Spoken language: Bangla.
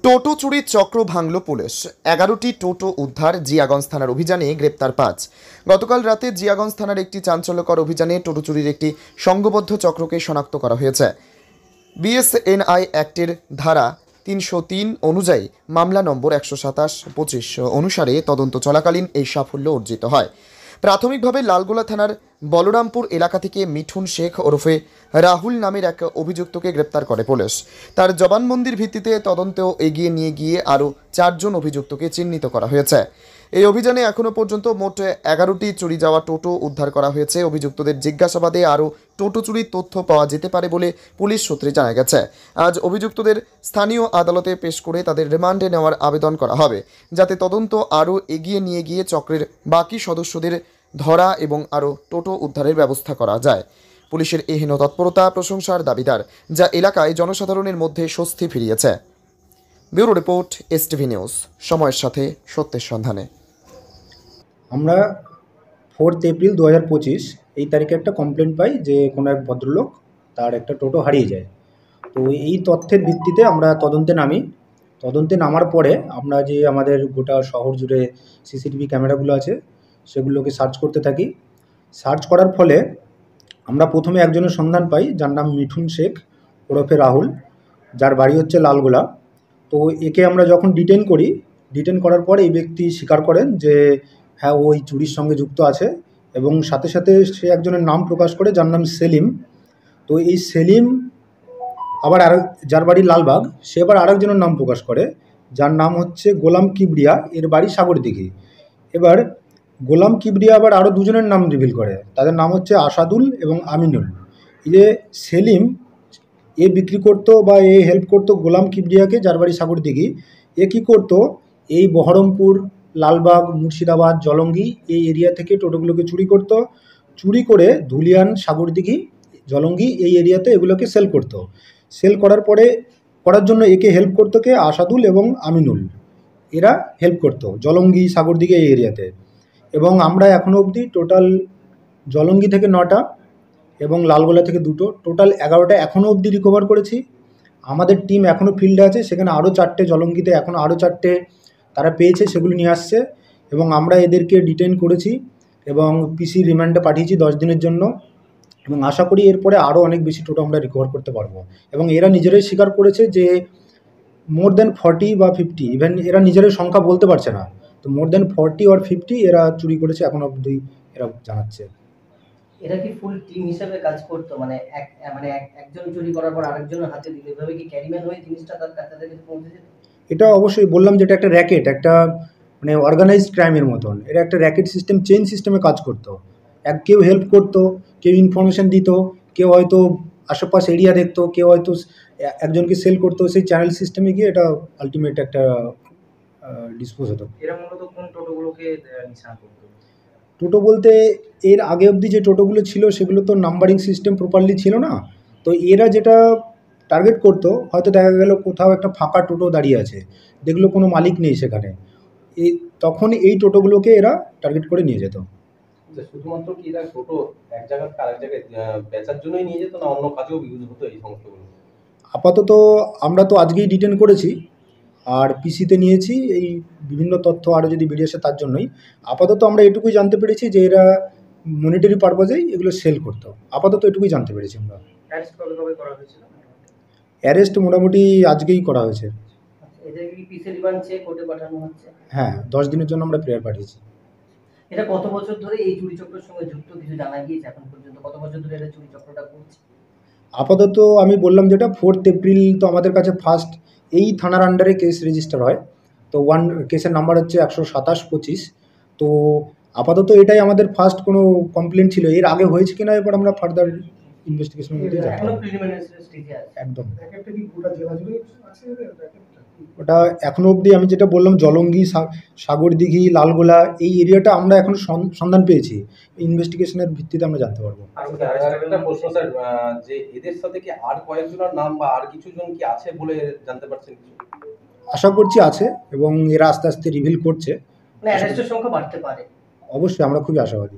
টোটো চুরির চক্র ভাঙল পুলিশ। 11টি টোটো উদ্ধার, জিয়াগঞ্জ থানার অভিযানে গ্রেপ্তার 5। গতকাল রাতে জিয়াগঞ্জ থানার একটি চাঞ্চল্যকর অভিযানে টোটো চুরির একটি সংঘবদ্ধ চক্রকে শনাক্ত করা হয়েছে। বিএসএনআই অ্যাক্টের ধারা 303 অনুযায়ী মামলা নম্বর 127/25 অনুসারে তদন্ত চলাকালীন এই সাফল্য অর্জিত হয়। প্রাথমিকভাবে লালগোলা থানার বলরামপুর এলাকা থেকে মিঠুন শেখ ওরফে রাহুল নামের এক অভিযুক্তকে গ্রেপ্তার করে পুলিশ। তার জবানবন্দির ভিত্তিতে তদন্তেও এগিয়ে নিয়ে গিয়ে আরও 4 জন অভিযুক্তকে চিহ্নিত করা হয়েছে। এই অভিযানে এখনও পর্যন্ত মোট 11টি চুরি যাওয়া টোটো উদ্ধার করা হয়েছে। অভিযুক্তদের জিজ্ঞাসাবাদে আরও টোটো চুরির তথ্য পাওয়া যেতে পারে বলে পুলিশ সূত্রে জানা গেছে। আজ অভিযুক্তদের স্থানীয় আদালতে পেশ করে তাদের রিমান্ডে নেওয়ার আবেদন করা হবে, যাতে তদন্ত আরও এগিয়ে নিয়ে গিয়ে চক্রের বাকি সদস্যদের ধরা এবং আরও টোটো উদ্ধারের ব্যবস্থা করা যায়। পুলিশের এহেন তৎপরতা প্রশংসার দাবিদার, যা এলাকায় জনসাধারণের মধ্যে স্বস্তি ফিরিয়েছে। ব্যুরো রিপোর্ট, এসটিভি নিউজ, সময়ের সাথে সত্যের সন্ধানে। আমরা 4 এপ্রিল 2025 এই তারিখে একটা কমপ্লেন পাই যে কোনো এক ভদ্রলোক তার একটা টোটো হারিয়ে যায়। তো এই তথ্যের ভিত্তিতে আমরা তদন্তে নামার পরে আমরা যে আমাদের গোটা শহর জুড়ে সিসিটিভি ক্যামেরাগুলো আছে সেগুলোকে সার্চ করতে থাকি। সার্চ করার ফলে আমরা প্রথমে একজনের সন্ধান পাই, যার নাম মিঠুন শেখ ওরফে রাহুল, যার বাড়ি হচ্ছে লালগোলা। তো একে আমরা যখন ডিটেন করার পর এই ব্যক্তি স্বীকার করেন যে হ্যাঁ, ওই চুরির সঙ্গে যুক্ত আছে এবং সাথে সাথে সে একজনের নাম প্রকাশ করে, যার নাম সেলিম। তো এই সেলিম আবার যার বাড়ি লালবাগ, সে আবার আরেকজনের নাম প্রকাশ করে, যার নাম হচ্ছে গোলাম কিবরিয়া, এর বাড়ি সাগরদিঘি। এবার গোলাম কিবরিয়া আবার আরও দুজনের নাম রিভিল করে, তাদের নাম হচ্ছে আসাদুল এবং আমিনুল। এই যে সেলিম, এ বিক্রি করতো বা এ হেল্প করতো গোলাম কিবরিয়াকে, যার বাড়ি সাগরদিঘি। এ কী করতো, এই বহরমপুর, লালবাগ, মুর্শিদাবাদ, জলঙ্গি এই এরিয়া থেকে টোটোগুলোকে চুরি করে ধুলিয়ান, সাগরদিঘি, জলঙ্গি এই এরিয়াতে এগুলোকে সেল করার জন্য একে হেল্প করতো কে, আসাদুল এবং আমিনুল। এরা হেল্প করতো জলঙ্গি, সাগরদিঘি এই এরিয়াতে। এবং আমরা এখনও অবধি টোটাল জলঙ্গি থেকে 9টা এবং লালগোলা থেকে 2টো, টোটাল 11টা এখনও অবধি রিকভার করেছি। আমাদের টিম এখনও ফিল্ডে আছে, সেখানে আরও 4টে, জলঙ্গিতে এখনও আরও 4টে তারা পেয়েছে, সেগুলো নিয়ে আসছে এবং আমরা এদেরকে ডিটেইন করেছি এবং পিসি রিমান্ডে পাঠিয়েছি 10 দিনের জন্য। এবং আশা করি এরপরে আরও অনেক বেশি টোটো আমরা রিকভার করতে পারবো। এবং এরা নিজেরাই স্বীকার করেছে যে মোর দেন 40 বা 50, ইভেন এরা নিজেরাই সংখ্যা বলতে পারছে না, তো মোর দেন 40 or 50 এরা চুরি করেছে এখন অবধি এরা জানাচ্ছে। এরা কি ফুল টিম হিসেবে কাজ করতো, মানে একজন চুরি করার পর আরেকজনের হাতে দিলে এভাবে কি ক্যারিম্যান হয়ে জিনিসটা তার কাছে পৌঁছে যেত? এটা অবশ্যই বললাম যেটা একটা র্যাকেট, একটা মানে অর্গানাইজড ক্রাইমের মতন। এটা একটা র্যাকেট সিস্টেম, চেইন সিস্টেমে কাজ করতো। কেউ হেল্প করতো, কেউ ইনফরমেশন দিত, কেউ হয়তো আশেপাশে এরিয়া দেখতো, কেউ হয়তো একজনকে সেল করতো, সেই চ্যানেল সিস্টেমে গিয়ে এটা আলটিমেট একটা ডিসপোজ হতো। এরা মূলত কোন টোটোগুলোকে নিশানা করতো? টোটো বলতে এর আগে অবধি যে টোটোগুলো ছিল সেগুলো তো নাম্বারিং সিস্টেম প্রপারলি ছিল না। তো এরা যেটা টার্গেট করতো, হয়তো দেখা গেল কোথাও একটা ফাঁকা টোটো দাঁড়িয়ে আছে, দেখলো কোনো মালিক নেই সেখানে, তখন এই টোটোগুলোকে এরা টার্গেট করে নিয়ে যেত। শুধুমাত্র কি এরা টোটো এক জায়গা থেকে আরেক জায়গায় বেচার জন্যই নিয়ে যেত, না অন্য কাজেও ইউজ হতো এই সমস্তগুলো? আপাতত আমরা তো আজকেই ডিটেন করেছি আর পিসিতে নিয়েছি, এই বিভিন্ন তথ্য আরও যদি বেরিয়ে আসে তার জন্যই। আপাতত আমরা এটুকুই জানতে পেরেছি যে এরা মনিটারি পারপাজেই এগুলো সেল করতো, আপাতত এটুকুই জানতে পেরেছি আমরা। অ্যারেস্ট কবে করা হয়েছিল? অ্যারেস্ট মোটামুটি আজকেই করা হয়েছে। এদের কি পিসি রিমান্ড চেয়ে কোর্টে পাঠানো হচ্ছে? হ্যাঁ, 10 দিনের জন্য আমরা প্রেয়ার পাঠিয়েছি। এটা কত বছর ধরে এই চুরি চক্রের সঙ্গে যুক্ত কিছু জানা গিয়েছে এখন পর্যন্ত? কত বছর ধরে এরা চুরি চক্রটা করছে? আপাতত আমি বললাম যেটা 4 এপ্রিল তো আমাদের কাছে ফার্স্ট এই থানার আন্ডারে কেস রেজিস্টার হয়। তো কেসের নাম্বার হচ্ছে 127/25। তো আপাতত এটাই আমাদের ফার্স্ট কোনো কমপ্লেন ছিল। এর আগে হয়েছে কিনা এবার আমরা ফার্দার ইনভেস্টিগেশনের মধ্যে যাব। এখনো প্রিলিমিনারি স্টেজে আছে। একদম। একটা কি গোটা জেলা জুড়ে আছে ওটা এখনো অবধি আমি যেটা বললাম, জলঙ্গি, সাগরদিঘি, লালগোলা এই এরিয়াটা আমরা এখন সন্ধান পেয়েছি। ইনভেস্টিগেশনের ভিত্তিতে আমরা জানতে পারবো। একটা প্রশ্ন স্যার, যে এদের সাথে কি আর কয়েকজনের নাম বা আর কিছু জন কি আছে বলে জানতে পারছেন কিছু? আশা করছি আছে এবং এরা আস্তে আস্তে রিভিল করছে। মানে অ্যারেস্টের সংখ্যা বাড়তে পারে। অবশ্যই আমরা খুবই আশাবাদী।